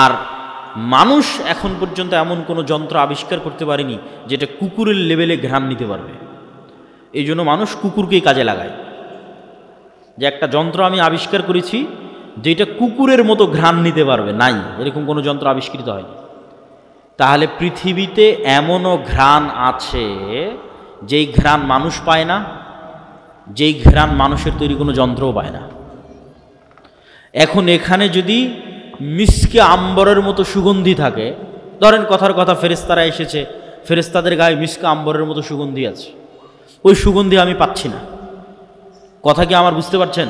আর মানুষ এখন পর্যন্ত এমন কোনো যন্ত্র আবিষ্কার করতে পারেনি যেটা কুকুরের লেভেলে ঘ্রাণ নিতে পারবে। এই জন্য মানুষ কুকুরকেই কাজে লাগায়, যে একটা যন্ত্র আমি আবিষ্কার করেছি যেটা কুকুরের মতো ঘ্রাণ নিতে পারবে, নাই, এরকম কোনো যন্ত্র আবিষ্কৃত হয়নি। তাহলে পৃথিবীতে এমনও ঘ্রাণ আছে যেই ঘ্রাণ মানুষ পায় না, যেই ঘ্রাণ মানুষের তৈরি কোনো যন্ত্রও পায় না। এখন এখানে যদি মিসকে আম্বরের মতো সুগন্ধি থাকে, ধরেন কথার কথা ফেরেশতারা এসেছে, ফেরেশতাদের গায়ে মিসকে আম্বরের মতো সুগন্ধি আছে, ওই সুগন্ধি আমি পাচ্ছি না, কথা কি আমার বুঝতে পারছেন?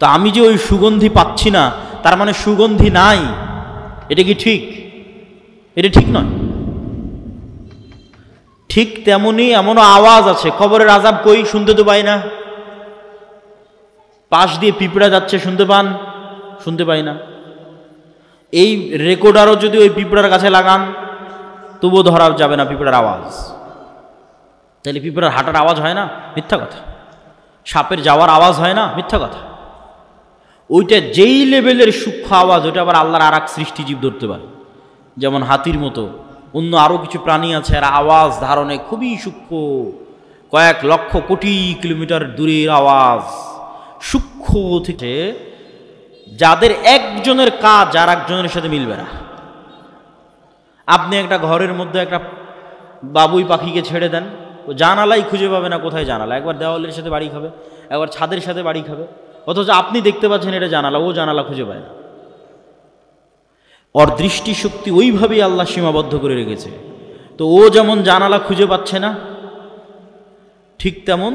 তো আমি যে ওই সুগন্ধি পাচ্ছি না তার মানে সুগন্ধি নাই, এটা কি ঠিক? এটা ঠিক নয়। ঠিক তেমনি এমনও আওয়াজ আছে, কবরের আযাব কই, শুনতে তো পাই না। পাশ দিয়ে পিঁপড়া যাচ্ছে, শুনতে পান? শুনতে পাই না। এই রেকর্ডারও যদি ওই পিঁপড়ার কাছে লাগান তবুও ধরা যাবে না পিঁপড়ার আওয়াজ। তাহলে পিঁপড়ার হাঁটার আওয়াজ হয় না? মিথ্যা কথা। সাপের যাওয়ার আওয়াজ হয় না? মিথ্যা কথা। ওইটা যেই লেভেলের সূক্ষ্ম আওয়াজ, ওইটা আবার আল্লাহর আর এক সৃষ্টিজীব ধরতে পারে। যেমন হাতির মতো অন্য আরও কিছু প্রাণী আছে, আর আওয়াজ ধারণে খুবই সূক্ষ্ম, কয়েক লক্ষ কোটি কিলোমিটার দূরের আওয়াজ, সূক্ষ্ম থেকে, যাদের একজনের কাজ আর একজনের সাথে মিলবে না। আপনি একটা ঘরের মধ্যে একটা বাবুই পাখিকে ছেড়ে দেন, ও জানালাই খুঁজে পাবে না কোথায় জানালা, একবার দেওয়ালের সাথে বাড়ি খাবে, একবার ছাদের সাথে বাড়ি খাবে, অথচ আপনি দেখতে পাচ্ছেন এটা জানালা, ও জানালা খুঁজে পায় না। ওর দৃষ্টিশক্তি ওইভাবেই আল্লাহ সীমাবদ্ধ করে রেখেছে। তো ও যেমন জানালা খুঁজে পাচ্ছে না, ঠিক তেমন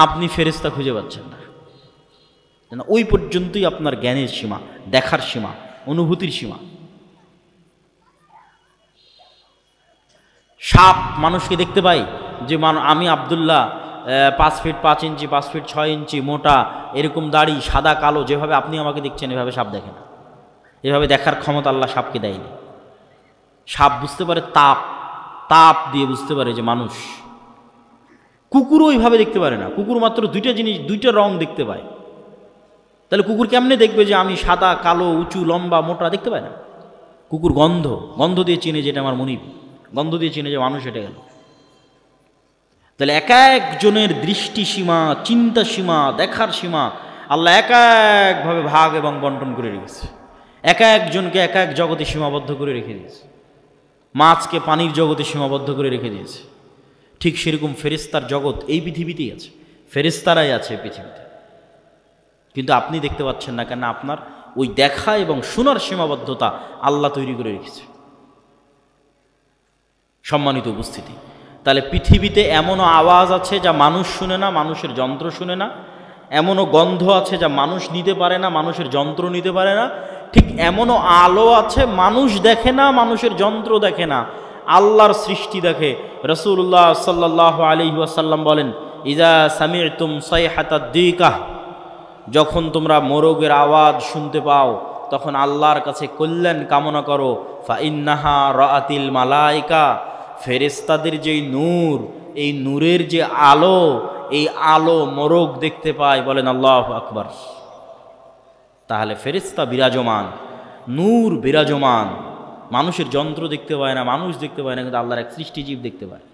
আপনি ফেরেশতা খুঁজে পাচ্ছেন না। ওই পর্যন্তই আপনার জ্ঞানের সীমা, দেখার সীমা, অনুভূতির সীমা। সাপ মানুষকে দেখতে পাই যে আমি আব্দুল্লাহ 5 ফিট 5 ইঞ্চি, 5 ফিট 6 ইঞ্চি মোটা, এরকম দাড়ি, সাদা কালো, যেভাবে আপনি আমাকে দেখছেন এভাবে সাপ দেখে না। এভাবে দেখার ক্ষমতা আল্লাহ সাপকে দেয়নি। সাপ বুঝতে পারে তাপ, তাপ দিয়ে বুঝতে পারে যে মানুষ। কুকুরও ওইভাবে দেখতে পারে না, কুকুর মাত্র দুইটা জিনিস, দুইটা রং দেখতে পায়। তাহলে কুকুর কেমনে দেখবে যে আমি সাদা কালো, উঁচু লম্বা মোটা? দেখতে পায় না। কুকুর গন্ধ, গন্ধ দিয়ে চিনে যেটা আমার মনিব, গন্ধ দিয়ে চিনে যে মানুষ এটা গেল। তাহলে এক একজনের দৃষ্টি সীমা, চিন্তা সীমা, দেখার সীমা আল্লাহ এক একভাবে ভাগ এবং বন্টন করে রেখেছে। এক একজনকে এক এক জগতে সীমাবদ্ধ করে রেখে দিয়েছে। মাছকে পানির জগতে সীমাবদ্ধ করে রেখে দিয়েছে। ঠিক সেরকম ফেরেশতার জগৎ এই পৃথিবীতেই আছে, ফেরেশতারাই আছে পৃথিবীতে, কিন্তু আপনি দেখতে পাচ্ছেন না কেন? আপনার ওই দেখা এবং শোনার সীমাবদ্ধতা আল্লাহ তৈরি করে রেখেছে। সম্মানিত উপস্থিতি, তাহলে পৃথিবীতে এমনও আওয়াজ আছে যা মানুষ শুনে না, মানুষের যন্ত্র শুনে না। এমনও গন্ধ আছে যা মানুষ নিতে পারে না, মানুষের যন্ত্র নিতে পারে না। ঠিক এমনও আলো আছে মানুষ দেখে না, মানুষের যন্ত্র দেখে না, আল্লাহর সৃষ্টি দেখে। রাসূলুল্লাহ সাল্লাল্লাহু আলাইহি ওয়াসাল্লাম বলেন, ইজা সামি'তুম সাইহাতাদ দীকাহ, যখন তোমরা মোরগের আওয়াজ শুনতে পাও তখন আল্লাহর কাছে কল্যাণ কামনা করো। ফা ইন্নাহা রাআতিল মালাইকা, ফেরেশতাদের যেই নূর, এই নূরের যে আলো, এই আলো মোরগ দেখতে পায়। বলেন আল্লাহু আকবার। তাহলে ফেরেশতা বিরাজমান, নূর বিরাজমান। মানুষের যন্ত্র দেখতে পায় না, মানুষ দেখতে পায় না, কিন্তু আল্লাহর এক সৃষ্টিজীব দেখতে পায়।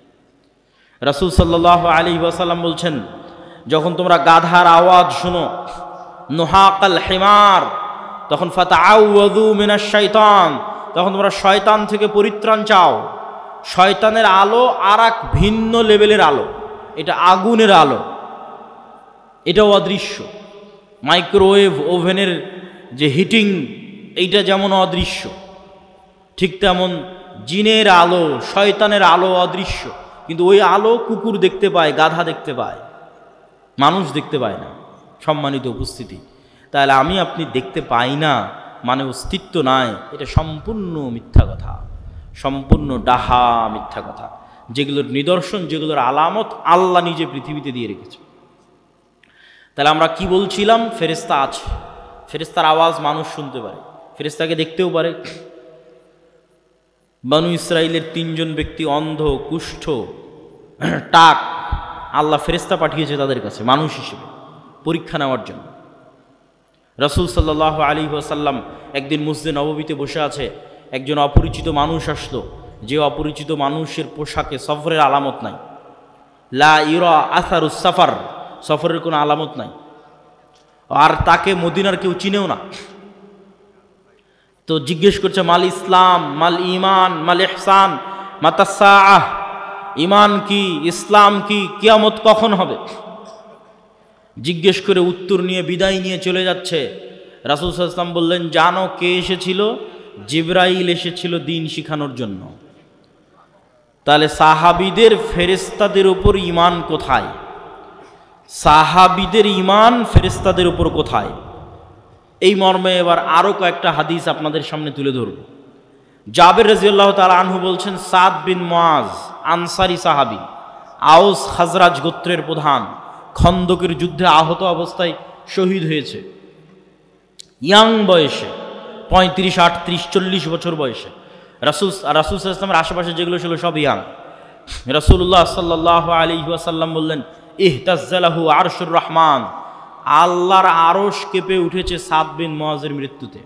রাসূল সাল্লাল্লাহু আলাইহি ওয়াসাল্লাম বলছেন, যখন তোমরা গাধার আওয়াজ শুনো, নুহাকাল হিমার, তখন ফাতাআউযু মিনাশ শাইতান, তখন তোমরা শয়তান থেকে পরিত্রাণ চাও। শয়তানের আলো আর এক ভিন্ন লেভেলের আলো, এটা আগুনের আলো, এটাও অদৃশ্য। মাইক্রোওয়েভ ওভেনের যে হিটিং, এইটা যেমন অদৃশ্য, ঠিক তেমন জিনের আলো, শয়তানের আলো অদৃশ্য, কিন্তু ওই আলো কুকুর দেখতে পায়, গাধা দেখতে পায়, মানুষ দেখতে পায় না। সম্মানিত উপস্থিতি, তাহলে আমি আপনি দেখতে পাই না মানে অস্তিত্ব নাই, এটা সম্পূর্ণ মিথ্যা কথা, সম্পূর্ণ ডাহা মিথ্যা কথা। যেগুলোর নিদর্শন, যেগুলোর আলামত আল্লাহ নিজে পৃথিবীতে দিয়ে রেখেছে। তাহলে আমরা কি বলছিলাম? ফেরেশতা আছে, ফেরেশতার আওয়াজ মানুষ শুনতে পারে, ফেরেশতাকে দেখতেও পারে। বনু ইসরাইলের 3 জন ব্যক্তি অন্ধ, কুষ্ঠ, টাক, আল্লাহ ফেরেশতা পাঠিয়েছে তাদের কাছে মানুষ হিসেবে পরীক্ষা নেওয়ার জন্য। রাসূল সাল্লাল্লাহু আলাইহি ওয়াসাল্লাম একদিন মসজিদে নববীতে বসে আছে, একজন অপরিচিত মানুষ আসলো, যে অপরিচিত মানুষের পোশাকে সফরের আলামত নাই, লা ইরা আসারুস সাফার, সফরের কোনো আলামত নাই, আর তাকে মদিনার কেউ চিনেও না। তো জিজ্ঞেস করছে, মাল ইসলাম, মাল ঈমান, মাল ইহসান, মাতাসাআহ, ঈমান কি, ইসলাম কি, কিয়ামত কখন হবে? জিজ্ঞেস করে উত্তর নিয়ে বিদায় নিয়ে চলে যাচ্ছে। রাসূল সাল্লাল্লাহু আলাইহি ওয়াসাল্লাম বললেন, জানো কে এসেছিল? জিবরাইল এসেছিল দিন শিখানোর জন্য। তাহলে সাহাবীদের ফেরেশতাদের উপর ঈমান কোথায়? সাহাবীদের ঈমান ফেরেশতাদের উপর কোথায়? এই মর্মে এবার আরও কয়েকটা হাদিস আপনাদের সামনে তুলে ধরব। জাবের রাদিয়াল্লাহু তাআলা আনহু বলছেন, সাদ বিন মুআজ আনসারী সাহাবী, আউস খাজরাজ গোত্রের প্রধান, খন্দকের যুদ্ধে আহত অবস্থায় শহীদ হয়েছে, ইয়াং বয়সে, 35, 38, 40 বছর বয়সে। রাসূল সাল্লাল্লাহু আলাইহি ওয়াসাল্লামের আশেপাশে যেগুলো ছিল সব ইয়াং। রাসূলুল্লাহ সাল্লাল্লাহু আলাইহি ওয়াসাল্লাম বললেন, ইহতাজ্জালাহু আরশুর রহমান, আল্লাহর আরশ কেঁপে উঠেছে সাদ বিন মুআজের মৃত্যুতে।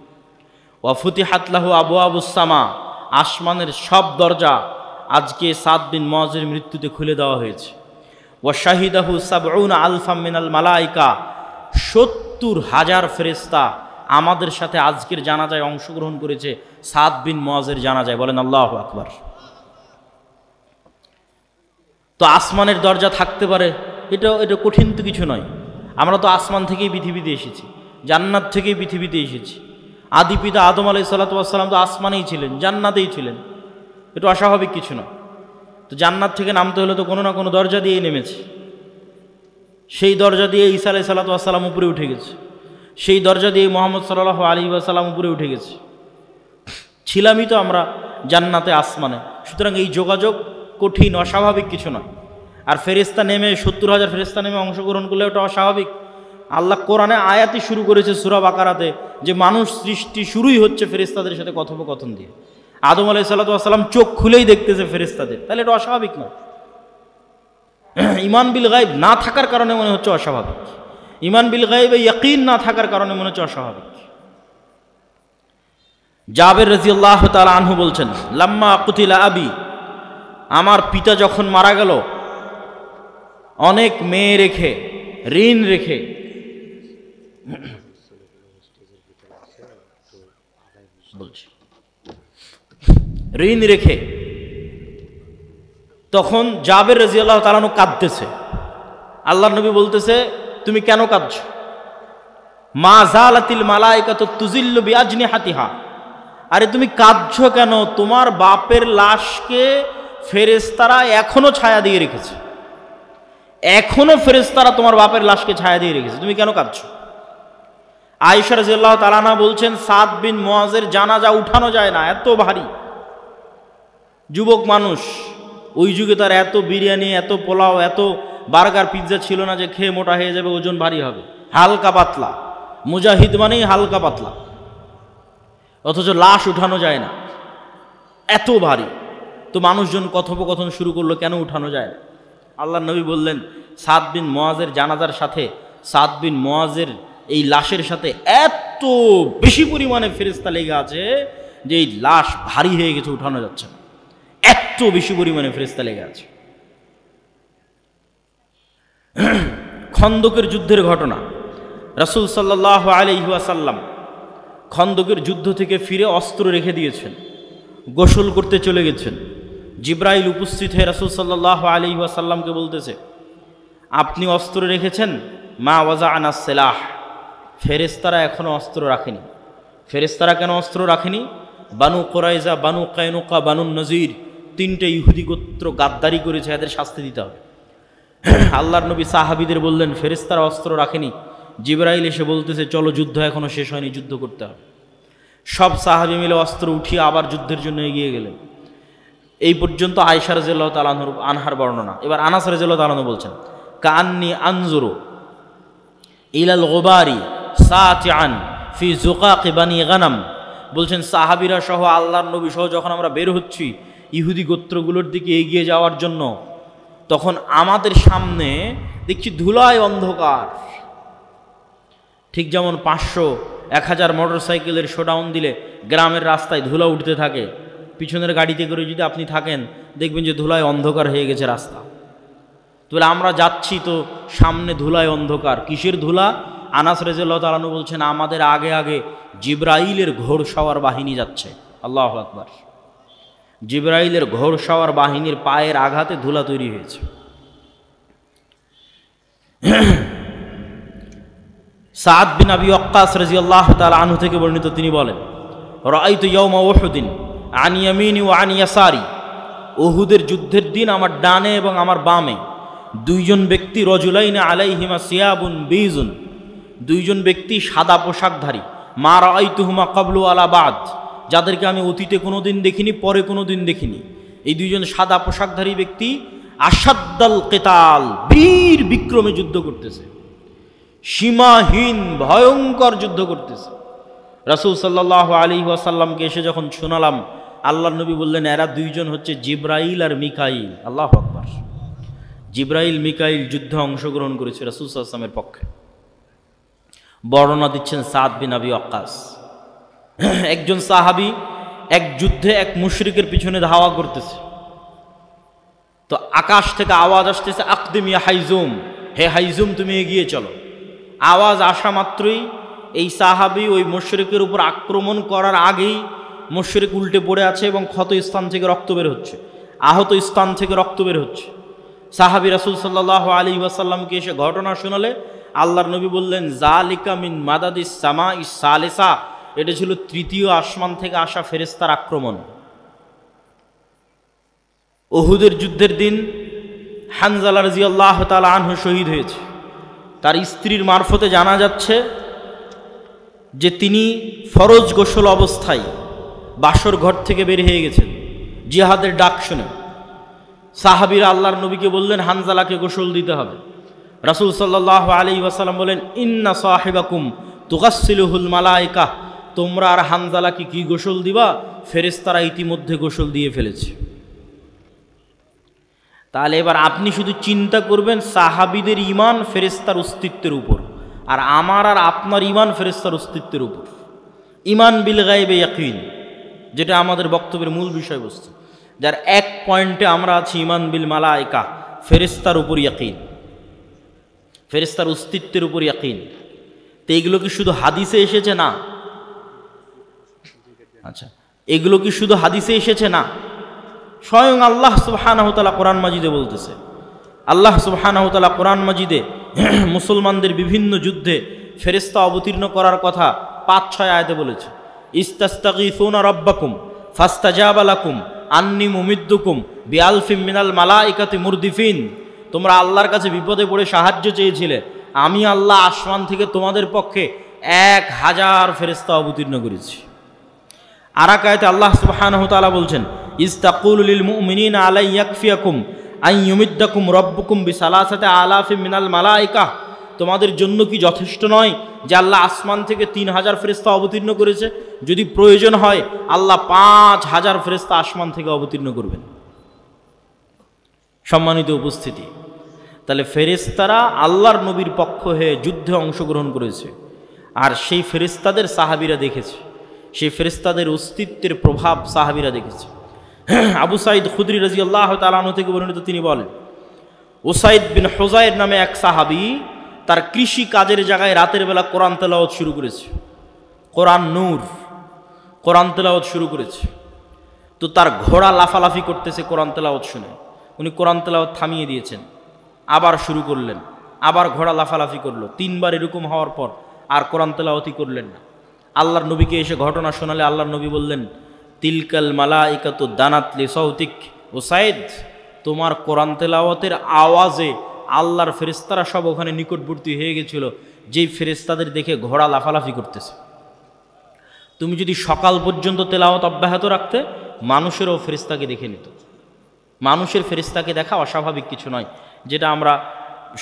ওয়া ফুতিহাত লাহু আবওয়াবুস সামা, আসমানের সব দরজা আজকে সাদ বিন মুআজের মৃত্যুতে খুলে দেওয়া হয়েছে। ওয়া শাহিদাহু সাবউনা আলফাম মিনাল মালাইকা, 70,000 ফেরেশতা আমাদের সাথে আজকের জানাজায় অংশগ্রহণ করেছে সাদ বিন মুআজের জানাজায়। বলেন আল্লাহু আকবার। তো আসমানের দরজা থাকতে পারে, এটা কঠিন তো কিছু নয়। আমরা তো আসমান থেকেই পৃথিবীতে এসেছি, জান্নাত থেকেই পৃথিবীতে এসেছি। আদি পিতা আদম আলাইহিস সালাতু ওয়াস সালাম তো আসমানেই ছিলেন, জান্নাতেই ছিলেন, এটা অস্বাভাবিক কিছু না। তো জান্নাত থেকে নামতে হলে তো কোনো না কোনো দরজা দিয়েই নেমেছে। সেই দরজা দিয়ে ঈসা আলাইহিস সালাতু ওয়াস সালাম উপরে উঠে গেছে, সেই দরজা দিয়ে মুহাম্মদ সাল্লাল্লাহু আলাইহি ওয়াসাল্লাম উপরে উঠে গেছে। ছিলামই তো আমরা জান্নাতে, আসমানে। সুতরাং এই যোগাযোগ কঠিন, অস্বাভাবিক কিছু নয়। আর ফেরেশতা নেমে 70,000 ফেরেশতা নেমে অংশগ্রহণ করলে ওটা অস্বাভাবিক। আল্লাহ কোরআনে আয়াতই শুরু করেছে সূরা বাকারাতে যে মানুষ সৃষ্টি শুরুই হচ্ছে ফেরেশতাদের সাথে কথোপকথন দিয়ে। আদম আলাইহিস সালাতু ওয়াস সালাম চোখ খুলেই দেখতেছে ফেরেশতাদের, তাহলে এটা অস্বাভাবিক নয়। ঈমান বিল গায়ব না থাকার কারণে মনে হচ্ছে অস্বাভাবিক, ঈমান বিল গায়বে ইয়াকিন না থাকার কারণে মনে হচ্ছে অস্বাভাবিক। জাবের রাদিয়াল্লাহু তাআলা আনহু বলছেন, লাম্মা কুতিলা আবি, আমার পিতা যখন মারা গেল, অনেক মেয়ে রেখে, ঋণ রেখে, ঋণ রেখে, তখন জাবের রাদিয়াল্লাহু তাআলা আনহু কাঁদতেছে। আল্লাহর নবী বলতেছে, তুমি কেন কাঁদছো? মা জালাতিল মালাইকাতু তুজিল্লু বিআজনিহাতিহা, আরে তুমি কাঁদছো কেন? তোমার বাপের লাশকে ফেরেশতারা এখনো ছায়া দিয়ে রেখেছে, এখনো ফেরেশতারা তোমার বাপের লাশকে ছায়া দিয়ে রেখেছে, তুমি কেন কাঁদছো? আয়েশা রাদিয়াল্লাহু তাআলা আনহা বলছেন, সাদ বিন মুআজের জানাজা উঠানো যায় না, এত ভারী। যুবক মানুষ, ওই যুগে তার এত বিরিয়ানি, এত পোলাও, এত বার্গার, পিৎজা ছিল না যে খেয়ে মোটা হয়ে যাবে, ওজন ভারী হবে। হালকা পাতলা, মুজাহিদ মানেই হালকা পাতলা, অথচ লাশ উঠানো যায় না, এত ভারী। তো মানুষজন কথোপকথন শুরু করলো, কেন উঠানো যায় না? আল্লাহর নবী বললেন, সাদ বিন মুআজের জানাজার সাথে, সাদ বিন মুআজের এই লাশের সাথে এত বেশি পরিমাণে ফেরেশতা লেগে আছে যে এই লাশ ভারী হয়ে গেছে, উঠানো যাচ্ছে না, এত বেশি পরিমাণে ফেরেশতা লেগে আছে। খন্দকের যুদ্ধের ঘটনা, রাসূল সাল্লাল্লাহু আলাইহি ওয়াসাল্লাম খন্দকের যুদ্ধ থেকে ফিরে অস্ত্র রেখে দিয়েছেন, গোসল করতে চলে গেছেন। জিবরাইল উপস্থিত হয়ে রাসূল সাল্লাল্লাহু আলাইহি ওয়াসাল্লামকে বলতেছে, আপনি অস্ত্র রেখেছেন? মা ওয়াজা'না সিলাহ, ফেরেশতারা এখনো অস্ত্র রাখেনি। ফেরেশতারা কেন অস্ত্র রাখেনি? বানু কুরাইজা, বানু কায়নুকা, বানু নজির, 3টে ইহুদি গোত্র গাদ্দারি করেছে, এদের শাস্তি দিতে হবে। আল্লাহর নবী সাহাবীদের বললেন, ফেরেশতারা অস্ত্র রাখেনি। জিবরাইল এসে বলতেছে, চলো, যুদ্ধ এখনো শেষ হয়নি, যুদ্ধ করতে হবে। সব সাহাবী মিলে অস্ত্র উঠিয়ে আবার যুদ্ধের জন্য এগিয়ে গেলেন। এই পর্যন্ত আয়েশা রাদিয়াল্লাহু তাআলা আনহার বর্ণনা। এবার আনাস রাদিয়াল্লাহু তাআলা বলছেন, কাআন্নী আনজুরু ইলাল গুবারি সাতিআন ফি যুকাকি বানি গানাম, বলছেন সাহাবীরা সহ আল্লাহর নবী সহ যখন আমরা বের হচ্ছি ইহুদি গোত্রগুলোর দিকে এগিয়ে যাওয়ার জন্য, তখন আমাদের সামনে দেখছি ধুলায় অন্ধকার, ঠিক যেমন 500-1000 মোটরসাইকেলের শোডাউন দিলে গ্রামের রাস্তায় ধুলা উঠতে থাকে, পিছনের গাড়িতে করে যদি আপনি থাকেন দেখবেন যে ধুলায় অন্ধকার হয়ে গেছে রাস্তা। তাহলে আমরা যাচ্ছি তো সামনে ধুলায় অন্ধকার, কিসের ধুলা? আনাস রাদিয়াল্লাহু তাআলা আনহু বলছেন আমাদের আগে আগে জিবরাইলের ঘোড়সওয়ার বাহিনী যাচ্ছে। আল্লাহু আকবার। জিবরাইলের ঘোড়সওয়ার বাহিনীর পায়ের আঘাতে ধুলা তৈরি হয়েছে। সাদ বিন আবি ওয়াক্কাস রাদিয়াল্লাহু তাআলা আনহু থেকে বর্ণিত, তিনি বলেন রাআইতু ইয়াওমা উহুদিন আন ইয়ামিনি ওয়া আন ইয়াসারি, উহুদের যুদ্ধের দিন আমার ডানে এবং আমার বামে দুইজন ব্যক্তি, রজুলাইনা আলাইহিমা সিয়াবুন বীজুন, দুইজন ব্যক্তি সাদা পোশাকধারী, মা রাআইতুহুমা ক্বাবলু আলা বাদ, যাদেরকে আমি অতীতে কোনোদিন দেখিনি, পরে কোনোদিন দেখিনি। এই দুইজন সাদা পোশাকধারী ব্যক্তি আশাদ্দাল কিতাল, বীর বিক্রমে যুদ্ধ করতেছে, সীমাহীন ভয়ঙ্কর যুদ্ধ করতেছে। রাসূল সাল্লাল্লাহু আলাইহি ওয়াসাল্লামকে এসে যখন শোনালাম, আল্লাহর নবী বললেন এরা দুইজন হচ্ছে জিবরাইল আর মিকাইল। আল্লাহু আকবার। জিবরাইল মিকাইল যুদ্ধে অংশগ্রহণ করেছে রাসূল সাল্লাল্লাহু আলাইহি ওয়াসাল্লামের পক্ষে। বর্ণনা দিচ্ছেন সাদ বিন আবি ওয়াক্কাস। একজন সাহাবী এক যুদ্ধে এক মুশরিকের পিছনে ধাওয়া করতেছে, তো আকাশ থেকে আওয়াজ আসতেছে আকদিম ইয়া হাইজুম, হে হাইজুম তুমি এগিয়ে চলো। আওয়াজ আসা মাত্রই এই সাহাবী ওই মুশরিকের উপর আক্রমণ করার আগেই মুশরিক উল্টে পড়ে আছে এবং ক্ষত স্থান থেকে রক্ত বের হচ্ছে, আহত স্থান থেকে রক্ত বের হচ্ছে। সাহাবী রাসূল সাল্লাল্লাহু আলাইহি ওয়াসাল্লামকে এসে ঘটনা শোনালে আল্লাহর নবী বললেন জালিকা মিন মাদাদিস সামাইস সালিসা, এটা ছিল তৃতীয় আসমান থেকে আসা ফেরেশতার আক্রমণ। উহুদের যুদ্ধের দিন হানজালা রাদিয়াল্লাহু তাআলা আনহু শহীদ হয়েছে। তার স্ত্রীর মারফতে জানা যাচ্ছে যে তিনি ফরজ গোসল অবস্থায় বাসর ঘর থেকে বের হয়ে গেছেন জিহাদের ডাক শুনে। সাহাবীরা আল্লাহর নবীকে বললেন হানজালাকে গোসল দিতে হবে। রাসূল সাল্লাল্লাহু আলাইহি ওয়াসাল্লাম বলেন ইন্না সাহিবাকুম তুগাসসিলুহুল মালায়েকা, তোমরা আর হানজালাকে কি গোসল দিবা? ফেরেশতারা ইতিমধ্যে গোসল দিয়ে ফেলেছে। তাহলে এবার আপনি শুধু চিন্তা করবেন সাহাবীদের ঈমান ফেরেশতার অস্তিত্বের উপর, আর আমার আর আপনার ঈমান ফেরেশতার অস্তিত্বের উপর। ঈমান বিল গায়বে ইয়াকিন, যেটা আমাদের বক্তব্যের মূল বিষয়বস্তু, যার এক পয়েন্টে আমরা আছি ঈমান বিল মালায়েকা, ফেরেশতার উপর ইয়াকিন, ফেরেশতার অস্তিত্বের উপর ইয়াকিন। তো এগুলো কি শুধু হাদিসে এসেছে? না। আচ্ছা, এগুলো কি শুধু হাদিসে এসেছে? না, স্বয়ং আল্লাহ সুবহানাহু ওয়া তাআলা কোরআন মাজিদে বলতেছে। আল্লাহ সুবহানাহু ওয়া তাআলা কোরআন মাজিদে মুসলমানদের বিভিন্ন যুদ্ধে ফেরেশতা অবতীর্ণ করার কথা 5-6 আয়াতে বলেছে। ইস্তাস্তাগীসুনা রাব্বাকুম ফাস্তাজাবা লাকুম আন্নী মুমিদ্দুকুম বিআলফিম মিনাল মালাইকাতি মুরদিফিন, তোমরা আল্লাহর কাছে বিপদে পড়ে সাহায্য চেয়েছিলে, আমি আল্লাহ আসমান থেকে তোমাদের পক্ষে 1000 ফেরেশতা অবতীর্ণ করেছি। আর এক আয়াতে আল্লাহ সুবহানাহু ওয়া তাআলা বলছেন ইস্তাকুলু লিল মুমিনিনা আলাই ইয়াকফিয়াকুম আন ইউমিদ্দাকুম রাব্বুকুম বিসালাসাতি আলাফিম মিনাল মালাইকা, তোমাদের জন্য কি যথেষ্ট নয় যে আল্লাহ আসমান থেকে 3000 ফেরেশতা অবতীর্ণ করেছে? যদি প্রয়োজন হয় আল্লাহ 5000 ফেরেশতা আসমান থেকে অবতীর্ণ করবেন। সম্মানিত উপস্থিতি, তাহলে ফেরেশতারা আল্লাহর নবীর পক্ষ হয়ে যুদ্ধে অংশগ্রহণ করেছে, আর সেই ফেরেশতাদের সাহাবীরা দেখেছে, সেই ফেরেশতাদের অস্তিত্বের প্রভাব সাহাবীরা দেখেছে। আবু সাঈদ খুদরি রাদিয়াল্লাহু তাআলা আনহু থেকে বর্ণিত, তিনি বলেন উসাইদ বিন হুযাইর নামে এক সাহাবী তার কৃষি কাজের জায়গায় রাতের বেলা কোরআন তেলাওয়াত শুরু করেছে, কোরআন নূর, কোরআন তেলাওয়াত শুরু করেছে। তো তার ঘোড়া লাফালাফি করতেছে কোরআন তেলাওয়াত শুনে, উনি কোরআন তেলাওয়াত থামিয়ে দিয়েছেন, আবার শুরু করলেন, আবার ঘোড়া লাফালাফি করলো। 3 বার এরকম হওয়ার পর আর কোরআন তেলাওয়াতই করলেন না। আল্লাহর নবীকে এসে ঘটনা শোনালে আল্লাহর নবী বললেন তিলকাল মালাইকাতু দানাত লি সাউতিক, উসাইদ তোমার কোরআন তেলাওয়াতের আওয়াজে আল্লাহর ফেরেশতারা সব ওখানে নিকটবর্তী হয়ে গেছিল, যেই ফেরেশতাদের দেখে ঘোড়া লাফালাফি করতেছে। তুমি যদি সকাল পর্যন্ত তেলাওয়াত অব্যাহত রাখতে, মানুষেরও ফেরেশতাকে দেখে নিত। মানুষের ফেরেশতাকে দেখা অস্বাভাবিক কিছু নয়, যেটা আমরা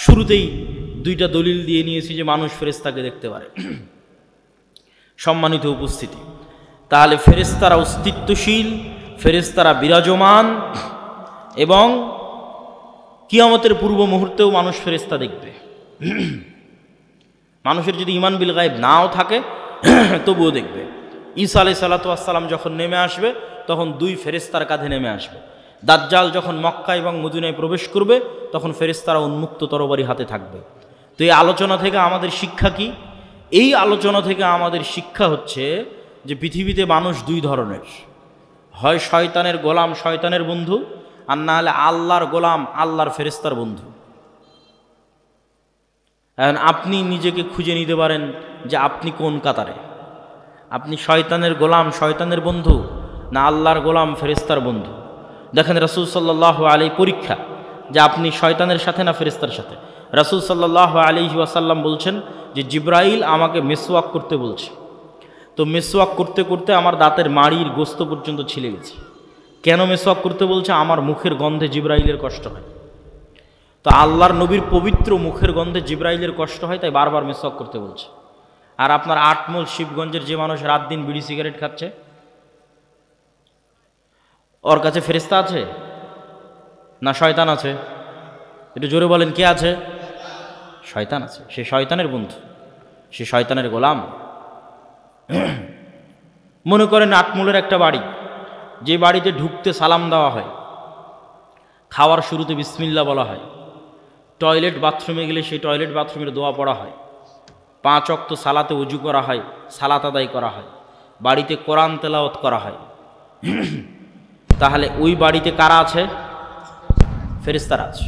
শুরুতেই 2টা দলিল দিয়ে নিয়েছি যে মানুষ ফেরেশতাকে দেখতে পারে। সম্মানিত উপস্থিতি, তাহলে ফেরেশতারা অস্তিত্বশীল, ফেরেশতারা বিরাজমান, এবং কিয়ামতের পূর্ব মুহূর্তেও মানুষ ফেরেশতা দেখবে। মানুষের যদি ঈমান বিল গায়ব নাও থাকে তবুও দেখবে ঈসা আলাইহিস সালাতু ওয়াস সালাম যখন নেমে আসবে তখন 2 ফেরেশতার কাঁধে নেমে আসবে। দাজ্জাল যখন মক্কা এবং মদিনায় প্রবেশ করবে তখন ফেরেশতারা উন্মুক্ত তরবারি হাতে থাকবে। তো এই আলোচনা থেকে আমাদের শিক্ষা কি? এই আলোচনা থেকে আমাদের শিক্ষা হচ্ছে যে পৃথিবীতে মানুষ 2 ধরনের, হয় শয়তানের গোলাম, শয়তানের বন্ধু, আর না হলে আল্লাহর গোলাম, আল্লাহর ফেরেশতার বন্ধু। এখন আপনি নিজেকে খুঁজে নিতে পারেন যে আপনি কোন কাতারে, আপনি শয়তানের গোলাম, শয়তানের বন্ধু, না আল্লাহর গোলাম, ফেরেশতার বন্ধু। দেখেন রাসূল সাল্লাল্লাহু আলাইহি পরীক্ষা যে আপনি শয়তানের সাথে না ফেরেশতার সাথে। রাসূল সাল্লাল্লাহু আলাইহি ওয়াসাল্লাম বলছেন যে জিবরাইল আমাকে মেসওয়াক করতে বলছে, তো মেসওয়াক করতে করতে আমার দাঁতের মাড়ির গোস্ত পর্যন্ত ছিলে গেছে। কেন মেসওয়াক করতে বলছে? আমার মুখের গন্ধে জিবরাইলের কষ্ট হয়। তো আল্লাহর নবীর পবিত্র মুখের গন্ধে জিবরাইলের কষ্ট হয়, তাই বারবার মেসওয়াক করতে বলছে। আর আপনার আটমূল শিবগঞ্জের যে মানুষ রাত দিন বিড়ি সিগারেট খাচ্ছে, ওর কাছে ফেরেশতা আছে না শয়তান আছে? একটু জোরে বলেন, কে আছে? শয়তান আছে। সে শয়তানের বন্ধু, সে শয়তানের গোলাম। মনে করেন আটমূলের একটা বাড়ি, যে বাড়িতে ঢুকতে সালাম দেওয়া হয়, খাওয়ার শুরুতে বিসমিল্লাহ বলা হয়, টয়লেট বাথরুমে গেলে সেই টয়লেট বাথরুমের দোয়া পড়া হয়, 5 ওয়াক্ত সালাতে উজু করা হয়, সালাত আদায় করা হয়, বাড়িতে কোরআন তেলাওয়াত করা হয়, তাহলে ওই বাড়িতে কারা আছে? ফেরেশতারা আছে।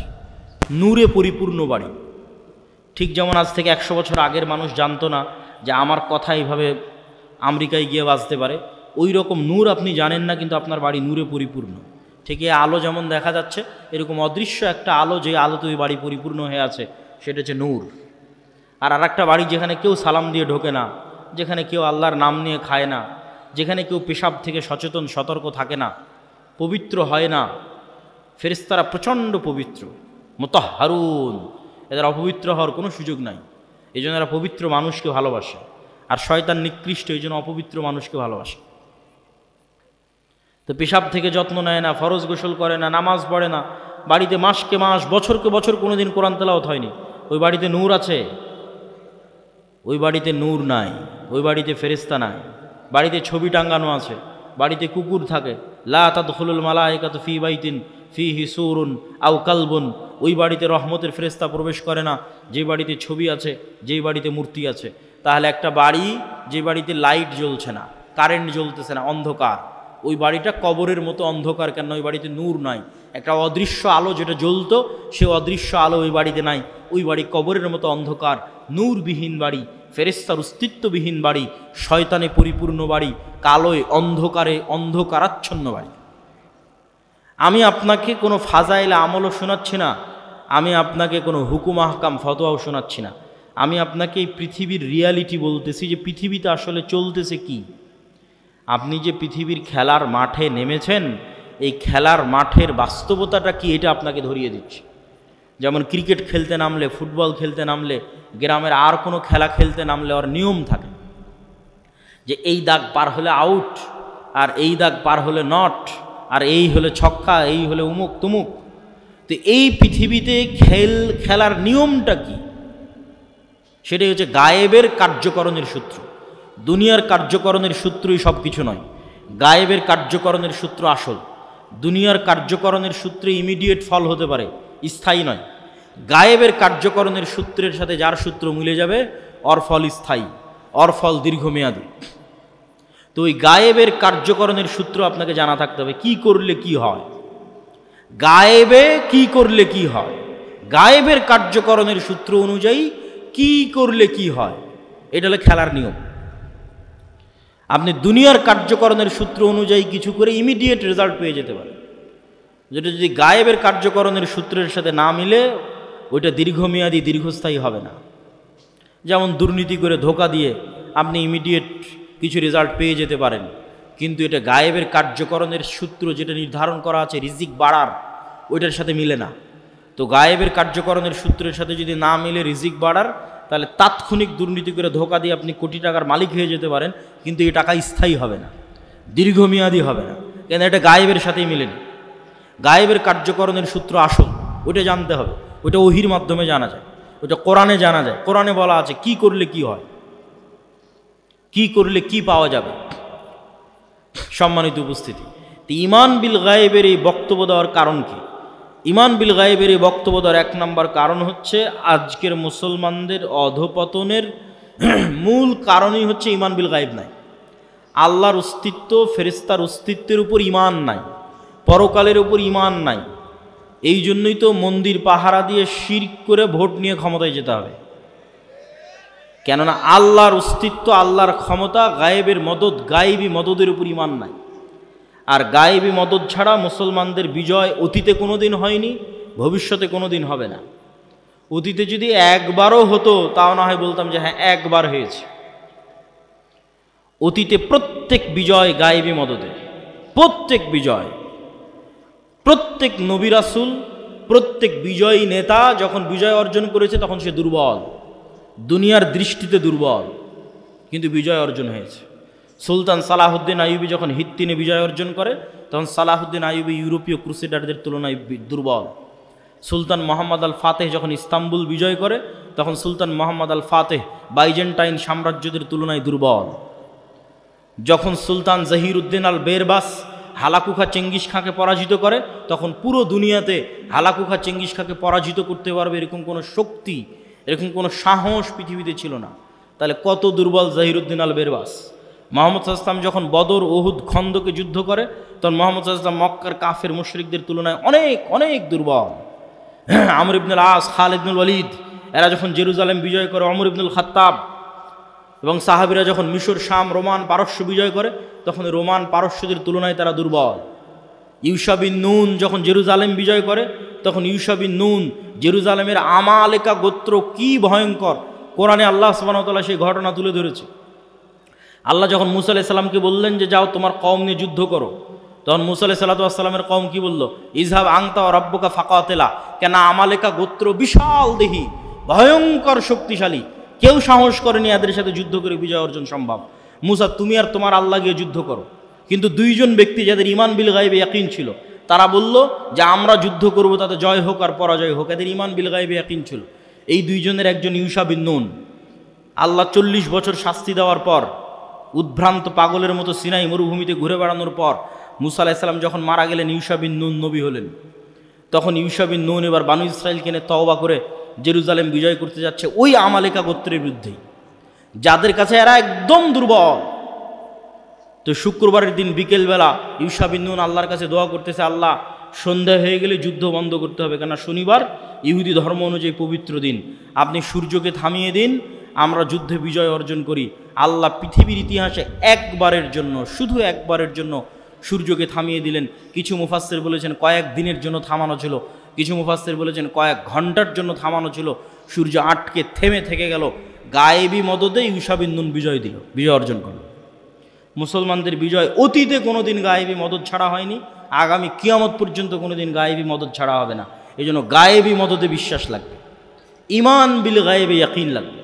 নূরে পরিপূর্ণ বাড়ি। ঠিক যেমন আজ থেকে 100 বছর আগের মানুষ জানতো না যে আমার কথা এইভাবে আমেরিকায় গিয়ে বাজতে পারে, ওই রকম নূর আপনি জানেন না, কিন্তু আপনার বাড়ি নূরে পরিপূর্ণ। ঠিক এই আলো যেমন দেখা যাচ্ছে, এরকম অদৃশ্য একটা আলো, যে আলোতে ওই বাড়ি পরিপূর্ণ হয়ে আছে, সেটা হচ্ছে নূর। আর একটা বাড়ি যেখানে কেউ সালাম দিয়ে ঢোকে না, যেখানে কেউ আল্লাহর নাম নিয়ে খায় না, যেখানে কেউ পেশাব থেকে সচেতন সতর্ক থাকে না, পবিত্র হয় না, ফেরেশতারা প্রচণ্ড পবিত্র, মুতাহহারুন, এদের অপবিত্র হওয়ার কোনো সুযোগ নাই। এই জন্য এরা পবিত্র মানুষকে ভালোবাসে। আর শয়তান নিকৃষ্ট, এই জন্য অপবিত্র মানুষকে ভালোবাসে। তো পেশাব থেকে যত্ন নেয় না, ফরজ গোসল করে না, নামাজ পড়ে না, বাড়িতে মাসকে মাস, বছরকে বছর কোনোদিন কোরআন তেলাওয়াত হয়নি, ওই বাড়িতে নূর আছে? ওই বাড়িতে নূর নাই, ওই বাড়িতে ফেরেশতা নাই। বাড়িতে ছবি টাঙ্গানো আছে, বাড়িতে কুকুর থাকে, লা তাদখুলুল মালায়েকাতু ফি বাইতিন ফিহি সূরুন আও কালবুন, ওই বাড়িতে রহমতের ফেরেশতা প্রবেশ করে না যে বাড়িতে ছবি আছে, যেই বাড়িতে মূর্তি আছে। তাহলে একটা বাড়ি যে বাড়িতে লাইট জ্বলছে না, কারেন্ট জ্বলতেছে না, অন্ধকার, ওই বাড়িটা কবরের মতো অন্ধকার। কেন? ওই বাড়িতে নূর নাই। একটা অদৃশ্য আলো যেটা জ্বলতো, সে অদৃশ্য আলো ওই বাড়িতে নাই, ওই বাড়ি কবরের মতো অন্ধকার, নূরবিহীন বাড়ি, ফেরেশতার অস্তিত্ববিহীন বাড়ি, শয়তানে পরিপূর্ণ বাড়ি, কালোয় অন্ধকারে অন্ধকারাচ্ছন্ন বাড়ি। আমি আপনাকে কোনো ফাজাইল আমলও শোনাচ্ছি না, আমি আপনাকে কোনো হুকুম আহকাম ফতোয়াও শোনাচ্ছি না, আমি আপনাকে এই পৃথিবীর রিয়ালিটি বলতেছি যে পৃথিবীতে আসলে চলতেছে কি। আপনি যে পৃথিবীর খেলার মাঠে নেমেছেন, এই খেলার মাঠের বাস্তবতাটা কি, এটা আপনাকে ধরিয়ে দিচ্ছি। যেমন ক্রিকেট খেলতে নামলে, ফুটবল খেলতে নামলে, গ্রামের আর কোনো খেলা খেলতে নামলে ওর নিয়ম থাকে যে এই দাগ পার হলে আউট, আর এই দাগ পার হলে নট, আর এই হলে ছক্কা, এই হলে উমুক তুমুক। তো এই পৃথিবীতে খেলার নিয়মটা কি? সেটাই হচ্ছে গায়েবের কার্যকরণের সূত্র। দুনিয়ার কার্যকরণের সূত্রই সব কিছু নয়, গায়েবের কার্যকরণের সূত্র আসল। দুনিয়ার কার্যকরণের সূত্রে ইমিডিয়েট ফল হতে পারে, স্থায়ী নয়। গায়েবের কার্যকরণের সূত্রের সাথে যার সূত্র মিলে যাবে, ওর ফল স্থায়ী, ওর ফল দীর্ঘমেয়াদী। তো ওই গায়েবের কার্যকরণের সূত্র আপনাকে জানা থাকতে হবে। কি করলে কি হয়, গায়েবে কি করলে কি হয়, গায়েবের কার্যকরণের সূত্র অনুযায়ী কি করলে কি হয়, এটা হলো খেলার নিয়ম। আপনি দুনিয়ার কার্যকরণের সূত্র অনুযায়ী কিছু করে ইমিডিয়েট রেজাল্ট পেয়ে যেতে পারেন, যেটা যদি গায়েবের কার্যকরণের সূত্রের সাথে না মিলে, ওইটা দীর্ঘমেয়াদী দীর্ঘস্থায়ী হবে না। যেমন দুর্নীতি করে ধোঁকা দিয়ে আপনি ইমিডিয়েট কিছু রেজাল্ট পেয়ে যেতে পারেন, কিন্তু এটা গায়েবের কার্যকরণের সূত্র যেটা নির্ধারণ করা আছে রিজিক বাড়ার, ওইটার সাথে মিলে না। তো গায়েবের কার্যকরণের সূত্রের সাথে যদি না মিলে রিজিক বাড়ার, তাহলে তাৎক্ষণিক দুর্নীতি করে ধোঁকা দিয়ে আপনি কোটি টাকার মালিক হয়ে যেতে পারেন, কিন্তু এই টাকা স্থায়ী হবে না, দীর্ঘমেয়াদী হবে না, কেন এটা গায়েবের সাথেই মিলেনি। গায়েবের কার্যকরণের সূত্র আসল, ওইটা জানতে হবে, ওইটা ওহির মাধ্যমে জানা যায়। ওটা কোরআনে জানা যায়। কোরআনে বলা আছে কি করলে কি হয়, কি করলে কি পাওয়া যাবে। সম্মানিত উপস্থিতি, ঈমান বিল গায়েবের এই বক্তব্য দেওয়ার কারণ কি? ঈমান বিল গায়েবের এই বক্তব্য দেওয়ার এক নম্বর কারণ হচ্ছে আজকের মুসলমানদের অধপতনের মূল কারণই হচ্ছে ঈমান বিল গায়েব নাই। আল্লাহর অস্তিত্ব, ফেরেশতার অস্তিত্বের উপর ঈমান নাই, পরকালের উপর ঈমান নাই। এই জন্যই তো মন্দির পাহারা দিয়ে শিরক করে ভোট নিয়ে ক্ষমতায় যেতে হবে। কেননা আল্লাহর অস্তিত্ব, আল্লাহর ক্ষমতা, গায়েবের মদদ, গায়েবী মদদের উপর ঈমান নাই। আর গায়েবী মদদ ছাড়া মুসলমানদের বিজয় অতীতে কোনো দিন হয়নি, ভবিষ্যতে কোনো দিন হবে না। অতীতে যদি একবারও হতো তাও না হয় বলতাম যে হ্যাঁ একবার হয়েছে। অতীতে প্রত্যেক বিজয় গায়েবী মদদে, প্রত্যেক বিজয়, প্রত্যেক নবী রাসূল, প্রত্যেক বিজয়ী নেতা যখন বিজয় অর্জন করেছে তখন সে দুর্বল, দুনিয়ার দৃষ্টিতে দুর্বল, কিন্তু বিজয় অর্জন হয়েছে। সুলতান সালাহুদ্দিন আইয়ুবী যখন হিত্তিনে বিজয় অর্জন করে তখন সালাহুদ্দিন আইয়ুবী ইউরোপীয় ক্রুসেডারদের তুলনায় দুর্বল। সুলতান মোহাম্মদ আল ফাতেহ যখন ইস্তাম্বুল বিজয় করে তখন সুলতান মোহাম্মদ আল ফাতেহ বাইজেন্টাইন সাম্রাজ্যদের তুলনায় দুর্বল। যখন সুলতান জহিরুদ্দিন আল বেরবাস হালাকুখা চেঙ্গিস খাঁকে পরাজিত করে তখন পুরো দুনিয়াতে হালাকুখা চেঙ্গিস খাঁকে পরাজিত করতে পারবে এরকম কোনো শক্তি, এরকম কোনো সাহস পৃথিবীতে ছিল না। তাহলে কত দুর্বল জহিরুদ্দিন আল বেরবাস। মোহাম্মদ সাল্লাল্লাহু আলাইহি ওয়াসাল্লাম যখন বদর, উহুদ, খন্দকে যুদ্ধ করে তখন মোহাম্মদ সাল্লাল্লাহু আলাইহি ওয়াসাল্লাম মক্কার কাফের মুশরিকদের তুলনায় অনেক অনেক দুর্বল। আমর ইবনুল আস, খালিদ ইবনুল ওয়ালিদ এরা যখন জেরুজালেম বিজয় করে, ওমর ইবনুল খাত্তাব এবং সাহাবীরা যখন মিশর, শাম, রোমান, পারস্য বিজয় করে তখন রোমান পারস্যদের তুলনায় তারা দুর্বল। ইউশা বিন নুন যখন জেরুজালেম বিজয় করে তখন ইউশা বিন নুন, জেরুজালেমের আমালেকা গোত্র কি ভয়ঙ্কর, কোরআনে আল্লাহ সুবহানাহু ওয়া তাআলা সেই ঘটনা তুলে ধরেছে। আল্লাহ যখন মুসা আলাইহিস সালামকে বললেন যে যাও তোমার কওম নিয়ে যুদ্ধ করো, তখন মুসা আলাইহিস সালামের কওম কি বলল? ইযহাব আনতা ওয়া রাব্বুকা ফাকাতিলা। কেন আমালেকা গোত্র বিশাল দেহি, ভয়ঙ্কর শক্তিশালী, কেউ সাহস করেনি এদের সাথে যুদ্ধ করে বিজয় অর্জন সম্ভব। মুসা তুমি আর তোমার আল্লাহ গিয়ে যুদ্ধ করো। কিন্তু দুইজন ব্যক্তি যাদের ঈমান বিল গায়বে ইয়াকিন ছিল তারা বলল যে আমরা যুদ্ধ করব, তাতে জয় হোক আর পরাজয় হোক। এদের ঈমান বিল গায়বে ইয়াকিন ছিল। এই দুইজনের একজন ইউশা বিন নুন। আল্লাহ 40 বছর শাস্তি দেওয়ার পর, উদ্ভ্রান্ত পাগলের মতো সিনাই মরুভূমিতে ঘুরে বেড়ানোর পর মুসা আলাইহিস সালাম যখন মারা গেলেন, ইউশা বিন নুন নবী হলেন। তখন ইউশা বিন নুন এবার বানু ইসরাইলকে নিয়ে তওবা করে জেরুজালেম বিজয় করতে যাচ্ছে ওই আমালেকা গোত্রের বিরুদ্ধেই, যাদের কাছে এরা একদম দুর্বল। তো শুক্রবারের দিন বিকেলবেলা ইউশা বিন নুন আল্লাহর কাছে দোয়া করতেছে, আল্লাহ সন্ধ্যা হয়ে গেলে যুদ্ধ বন্ধ করতে হবে, কেন শনিবার ইহুদি ধর্ম অনুযায়ী পবিত্র দিন, আপনি সূর্যকে থামিয়ে দিন, আমরা যুদ্ধে বিজয় অর্জন করি। আল্লাহ পৃথিবীর ইতিহাসে একবারের জন্য, শুধু একবারের জন্য সূর্যকে থামিয়ে দিলেন। কিছু মুফাসসির বলেছেন কয়েক দিনের জন্য থামানো ছিল, কিছু মুফাসসির বলেছেন কয়েক ঘন্টার জন্য থামানো ছিল। সূর্য আটকে থেমে থেকে গেল। গায়েবী মদদে ইউশা বিন নুন বিজয় দিল, বিজয় অর্জন করল। মুসলমানদের বিজয় অতীতে কোনোদিন গায়েবী মদদ ছাড়া হয়নি, আগামী কিয়ামত পর্যন্ত কোনোদিন গায়েবী মদদ ছাড়া হবে না। এই জন্য গায়েবী মদদে বিশ্বাস লাগবে, ঈমান বিল গায়েবে ইয়াকিন লাগবে।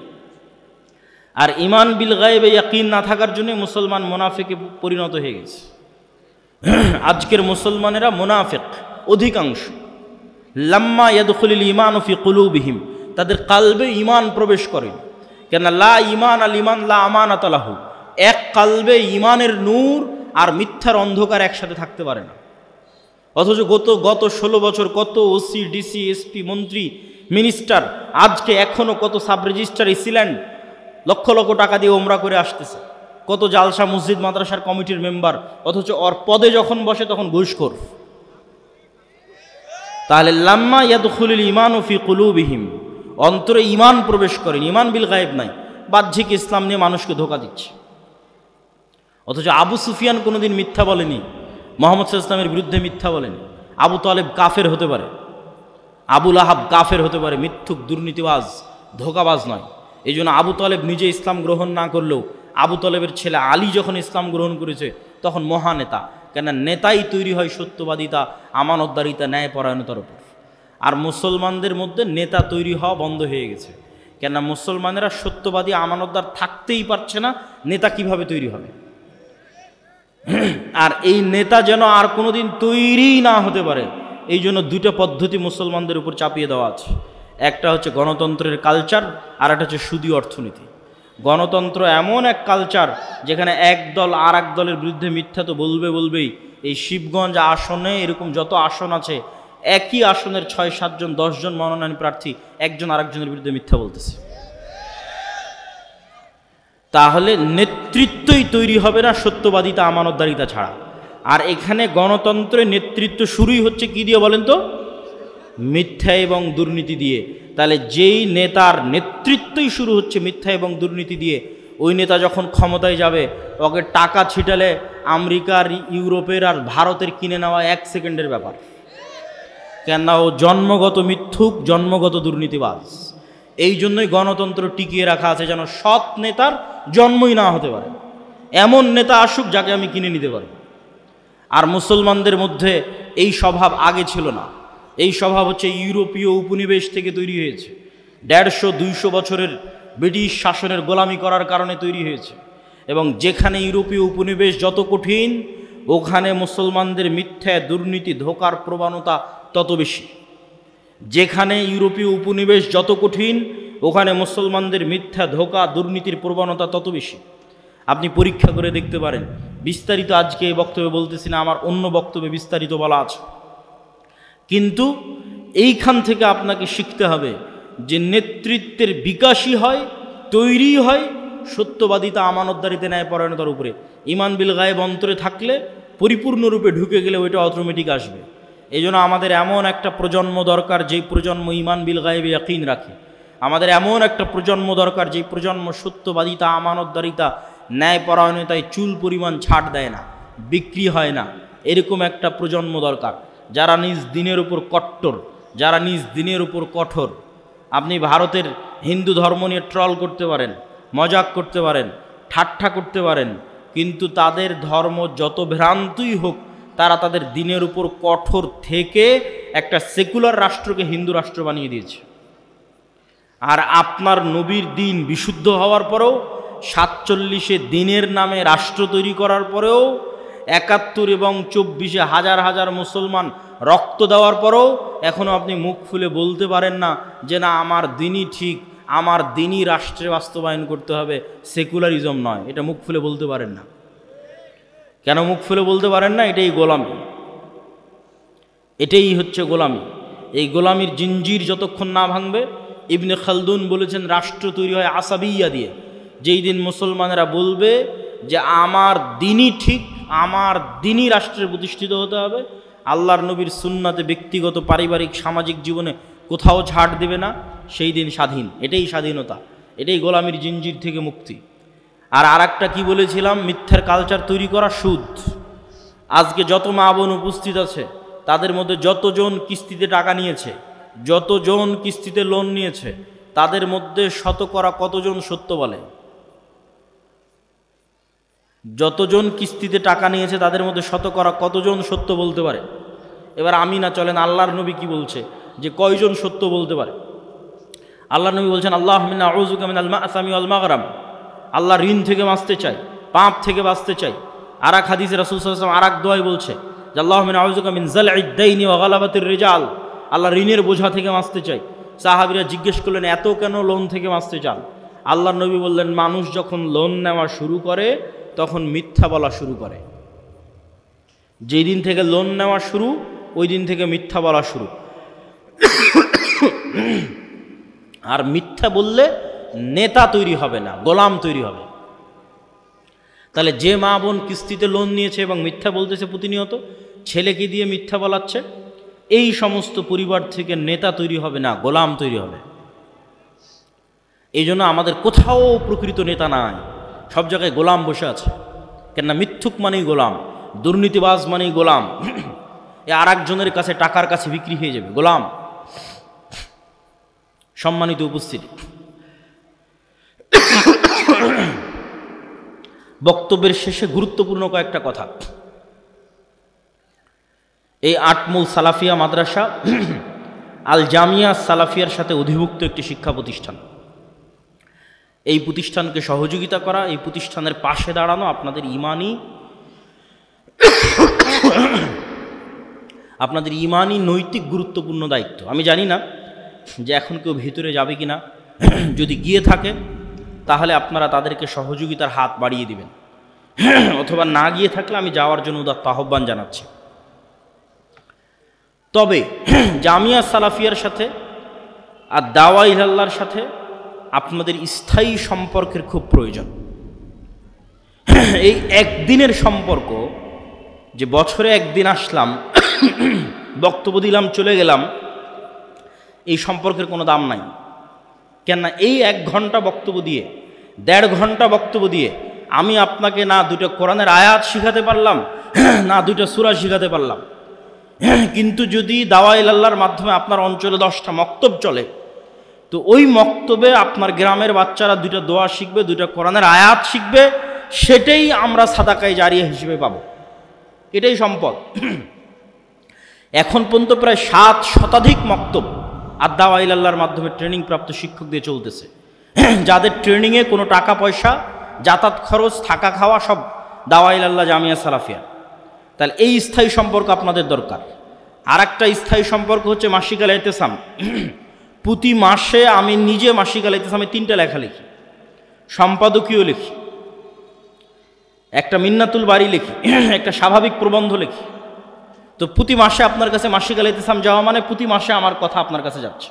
আর ঈমান বিল গায়েবে ইয়াকিন না থাকার জন্য মুসলমান মুনাফিকে পরিণত হয়ে গেছে। আজকের মুসলমানেরা মুনাফিক অধিকাংশ। লাম্মা ইয়াদখুলুল ঈমানু ফি কুলুবিহিম, তাদের কালবে ঈমান প্রবেশ করে। কেন লা ঈমান আল ঈমান লা আমানাতা লাহু, এক কালবে ঈমানের নূর আর মিথ্যার অন্ধকার একসাথে থাকতে পারে না। অথচ গত 16 বছর কত ওসি, ডিসি, এসপি, মন্ত্রী, মিনিস্টার, আজকে এখনো কত সাব রেজিস্ট্রার ইসিল্যান্ড লক্ষ লক্ষ টাকা দিয়ে ওমরা করে আসতেছে, কত জালসা মসজিদ মাদ্রাসার কমিটির মেম্বার, অথচ ওর পদে যখন বসে তখন ঘুষখোর। তাহলে লাম্মা ইয়াদখুলুল ঈমানু ফি কুলুবিহিম, অন্তরে ঈমান প্রবেশ করেন, ঈমান বিল গায়েব নাই, বাহ্যিক ইসলাম নিয়ে মানুষকে ধোঁকা দিচ্ছে। অথচ আবু সুফিয়ান কোনোদিন মিথ্যা বলেনি, মুহাম্মদ সাল্লাল্লাহু আলাইহি ওয়াসাল্লামের বিরুদ্ধে মিথ্যা বলেনি। আবু তালেব কাফের হতে পারে, আবু লাহাব কাফের হতে পারে, মিথ্যুক, দুর্নীতিবাজ, ধোঁকাবাজ নয়। এই জন্য আবু তালেব নিজে ইসলাম গ্রহণ না করলেও আবু তালেবের ছেলে আলী যখন ইসলাম গ্রহণ করেছে তখন মহানেতা। কেন নেতাই তৈরি হয় সত্যবাদিতা, আমানতদারিতা, ন্যায়পরায়ণতার উপর। আর মুসলমানদের মধ্যে নেতা তৈরি হওয়া বন্ধ হয়ে গেছে। কেন মুসলমানেরা সত্যবাদী, আমানতদার থাকতেই পারছে না, নেতা কিভাবে তৈরি হবে? আর এই নেতা যেন আর কোনোদিন তৈরি না হতে পারে, এই জন্য দুইটা পদ্ধতি মুসলমানদের উপর চাপিয়ে দেওয়া আছে। একটা হচ্ছে গণতন্ত্রের কালচার, আর একটা হচ্ছে সুদী অর্থনীতি। গণতন্ত্র এমন এক কালচার যেখানে এক দল আর এক দলের বিরুদ্ধে মিথ্যা তো বলবেই। এই শিবগঞ্জ আসনে এরকম যত আসন আছে, একই আসনের 6-7 জন 10 জন মনোনয়ন প্রার্থী একজন আরেকজনের বিরুদ্ধে মিথ্যা বলতেছে। তাহলে নেতৃত্বই তৈরি হবে না সত্যবাদিতা আমানতদারিতা ছাড়া। আর এখানে গণতন্ত্রের নেতৃত্ব শুরুই হচ্ছে কি দিয়ে বলেন তো? মিথ্যা এবং দুর্নীতি দিয়ে। তাহলে যেই নেতার নেতৃত্বই শুরু হচ্ছে মিথ্যা এবং দুর্নীতি দিয়ে, ওই নেতা যখন ক্ষমতায় যাবে ওকে টাকা ছিটালে আমেরিকার, ইউরোপের আর ভারতের কিনে নেওয়া 1 সেকেন্ডের ব্যাপার। কেননা ও জন্মগত মিথ্যুক, জন্মগত দুর্নীতিবাজ। এই জন্যই গণতন্ত্র টিকিয়ে রাখা আছে, যেন সৎ নেতার জন্মই না হতে পারে। এমন নেতা আসুক যাকে আমি কিনে নিতে পারব। আর মুসলমানদের মধ্যে এই স্বভাব আগে ছিল না। এই স্বভাব হচ্ছে ইউরোপীয় উপনিবেশ থেকে তৈরি হয়েছে। 150-200 বছরের ব্রিটিশ শাসনের গোলামি করার কারণে তৈরি হয়েছে। এবং যেখানে ইউরোপীয় উপনিবেশ যত কঠিন, ওখানে মুসলমানদের মিথ্যা, দুর্নীতি, ধোঁকার প্রবণতা তত বেশি। যেখানে ইউরোপীয় উপনিবেশ যত কঠিন, ওখানে মুসলমানদের মিথ্যা, ধোঁকা, দুর্নীতির প্রবণতা তত বেশি। আপনি পরীক্ষা করে দেখতে পারেন। বিস্তারিত আজকে এই বক্তব্যে বলতেছি না, আমার অন্য বক্তব্যে বিস্তারিত বলা আছে। কিন্তু এইখান থেকে আপনাকে শিখতে হবে যে নেতৃত্বের বিকাশই হয়, তৈরি হয় সত্যবাদিতা, আমানতদারিতে, ন্যায়পরায়ণতার উপরে। ঈমান বিল গায়েব অন্তরে থাকলে, পরিপূর্ণরূপে ঢুকে গেলে ওইটা অটোমেটিক আসবে। এই জন্য আমাদের এমন একটা প্রজন্ম দরকার যেই প্রজন্ম ঈমান বিল গায়েবে ইয়াকিন রাখে। আমাদের এমন একটা প্রজন্ম দরকার যেই প্রজন্ম সত্যবাদিতা, আমানতদারিতা, ন্যায়পরায়ণতায় চুল পরিমাণ ছাড় দেয় না, বিক্রি হয় না। এরকম একটা প্রজন্ম দরকার যারা নিজ দিনের উপর কট্টর, যারা নিজ দিনের উপর কঠোর। আপনি ভারতের হিন্দু ধর্ম নিয়ে ট্রল করতে পারেন, মজাক করতে পারেন, ঠাট্টা করতে পারেন, কিন্তু তাদের ধর্ম যত ভ্রান্তই হোক, তারা তাদের দিনের উপর কঠোর থেকে একটা সেকুলার রাষ্ট্রকে হিন্দু রাষ্ট্র বানিয়ে দিয়েছে। আর আপনার নবীর দিন বিশুদ্ধ হওয়ার পরেও, 47-এ দিনের নামে রাষ্ট্র তৈরি করার পরেও, 71 এবং 24-এ হাজার হাজার মুসলমান রক্ত দেওয়ার পরেও এখনও আপনি মুখ খুলে বলতে পারেন না যে না, আমার দিনই ঠিক, আমার দিনই রাষ্ট্রে বাস্তবায়ন করতে হবে, সেকুলারিজম নয়। এটা মুখ খুলে বলতে পারেন না। কেন মুখ খুলে বলতে পারেন না? এটাই গোলামি, এটাই হচ্ছে গোলামি। এই গোলামির জিঞ্জির যতক্ষণ না ভাঙবে, ইবনে খালদুন বলেছেন রাষ্ট্র তৈরি হয় আসাবিয়া দিয়ে। যেই দিন মুসলমানেরা বলবে যে আমার দিনই ঠিক, আমার দিনই রাষ্ট্রের প্রতিষ্ঠিত হতে হবে, আল্লাহর নবীর সুন্নাতে ব্যক্তিগত, পারিবারিক, সামাজিক জীবনে কোথাও ছাড় দেবে না, সেই দিন স্বাধীন। এটাই স্বাধীনতা, এটাই গোলামির জিঞ্জির থেকে মুক্তি। আর আরেকটা কি বলেছিলাম? মিথ্যার কালচার তৈরি করা, সুদ। আজকে যত মা বোন উপস্থিত আছে তাদের মধ্যে যতজন কিস্তিতে টাকা নিয়েছে, যতজন কিস্তিতে লোন নিয়েছে, তাদের মধ্যে শতকরা কতজন সত্য বলে? যতজন কিস্তিতে টাকা নিয়েছে তাদের মধ্যে শতকরা কতজন সত্য বলতে পারে? এবার আমি না, চলেন আল্লাহর নবী কি বলছে যে কয়জন সত্য বলতে পারে। আল্লাহর নবী বলছেন, আল্লাহুম্মা আউযুকা মিনাল মা'সামি ওয়াল মাগরাম। আল্লাহ ঋণ থেকে বাঁচতে চাই, পাপ থেকে বাঁচতে চাই। আর এক হাদিসে রাসূল সাল্লাল্লাহু আলাইহি ওয়াসাল্লাম আর এক দোয়ায় বলছে যে আল্লাহুম্মা আউযুকা মিন যাল'ইদ দাইনি ওয়া গালাবাতির রিজাল। আল্লাহ ঋণের বোঝা থেকে বাঁচতে চাই। সাহাবীরা জিজ্ঞেস করলেন, এত কেন লোন থেকে বাঁচতে চান? আল্লাহর নবী বললেন, মানুষ যখন লোন নেওয়া শুরু করে তখন মিথ্যা বলা শুরু করে। যেই দিন থেকে লোন নেওয়া শুরু, ওই দিন থেকে মিথ্যা বলা শুরু। আর মিথ্যা বললে নেতা তৈরি হবে না, গোলাম তৈরি হবে। তাহলে যে মা বোন কিস্তিতে লোন নিয়েছে এবং মিথ্যা বলতেছে প্রতিনিয়ত, ছেলেকে দিয়ে মিথ্যা বলাচ্ছে, এই সমস্ত পরিবার থেকে নেতা তৈরি হবে না, গোলাম তৈরি হবে। এই জন্য আমাদের কোথাও প্রকৃত নেতা নাই, সব জায়গায় গোলাম বসে আছে। কেননা মিথ্যুক মানেই গোলাম, দুর্নীতিবাজ মানেই গোলাম। এ আর একজনের কাছে, টাকার কাছে বিক্রি হয়ে যাবে, গোলাম। সম্মানিত উপস্থিতি, বক্তব্যের শেষে গুরুত্বপূর্ণ কয়েকটা কথা। এই আটমূল সালাফিয়া মাদ্রাসা আল জামিয়া সালাফিয়ার সাথে অধিভুক্ত একটি শিক্ষা প্রতিষ্ঠান। এই প্রতিষ্ঠানকে সহযোগিতা করা, এই প্রতিষ্ঠানের পাশে দাঁড়ানো আপনাদের ইমানি নৈতিক গুরুত্বপূর্ণ দায়িত্ব। আমি জানি না যে এখন কেউ ভিতরে যাবে কি না। যদি গিয়ে থাকে তাহলে আপনারা তাদেরকে সহযোগিতার হাত বাড়িয়ে দিবেন, অথবা না গিয়ে থাকলে আমি যাওয়ার জন্য উদাত্ত আহ্বান জানাচ্ছি। তবে জামিয়া সালাফিয়ার সাথে আর দাওয়া ইলাল্লাহর সাথে আপনাদের স্থায়ী সম্পর্কের খুব প্রয়োজন। এই একদিনের সম্পর্ক, যে বছরে একদিন আসলাম, বক্তব্য দিলাম, চলে গেলাম, এই সম্পর্কের কোনো দাম নাই। কেননা এই 1 ঘন্টা বক্তব্য দিয়ে, 1.5 ঘন্টা বক্তব্য দিয়ে আমি আপনাকে না 2টা কোরআনের আয়াত শিখাতে পারলাম, না 2টা সূরা শিখাতে পারলাম। কিন্তু যদি দাওয়া ইলাল্লাহর মাধ্যমে আপনার অঞ্চলে 10টা মক্তব চলে, তো ওই মক্তবে আপনার গ্রামের বাচ্চারা 2টা দোয়া শিখবে, 2টা কোরআনের আয়াত শিখবে, সেটাই আমরা সাদাকায়ে জারিয়া হিসেবে পাবো। এটাই সম্পদ। এখন পর্যন্ত প্রায় 7 শতাধিক মক্তব আর দাওয়া ইলাল্লাহর মাধ্যমে ট্রেনিং প্রাপ্ত শিক্ষক দিয়ে চলতেছে, যাদের ট্রেনিংয়ে কোনো টাকা পয়সা, যাতায়াত খরচ, থাকা খাওয়া সব দাওয়া ইলাল্লাহ জামিয়া সালাফিয়া। তাহলে এই স্থায়ী সম্পর্ক আপনাদের দরকার। আর একটা স্থায়ী সম্পর্ক হচ্ছে মাসিক আল ইতিসাম। প্রতি মাসে আমি নিজে মাসিক আল ইতিসামে 3টা লেখা লিখি, সম্পাদকীয় লিখি, একটা মিন্নাতুল বাড়ি লিখি, একটা স্বাভাবিক প্রবন্ধ লিখি। তো প্রতি মাসে আপনার কাছে মাসিক আল ইতিসাম যাওয়া মানে প্রতি মাসে আমার কথা আপনার কাছে যাচ্ছে।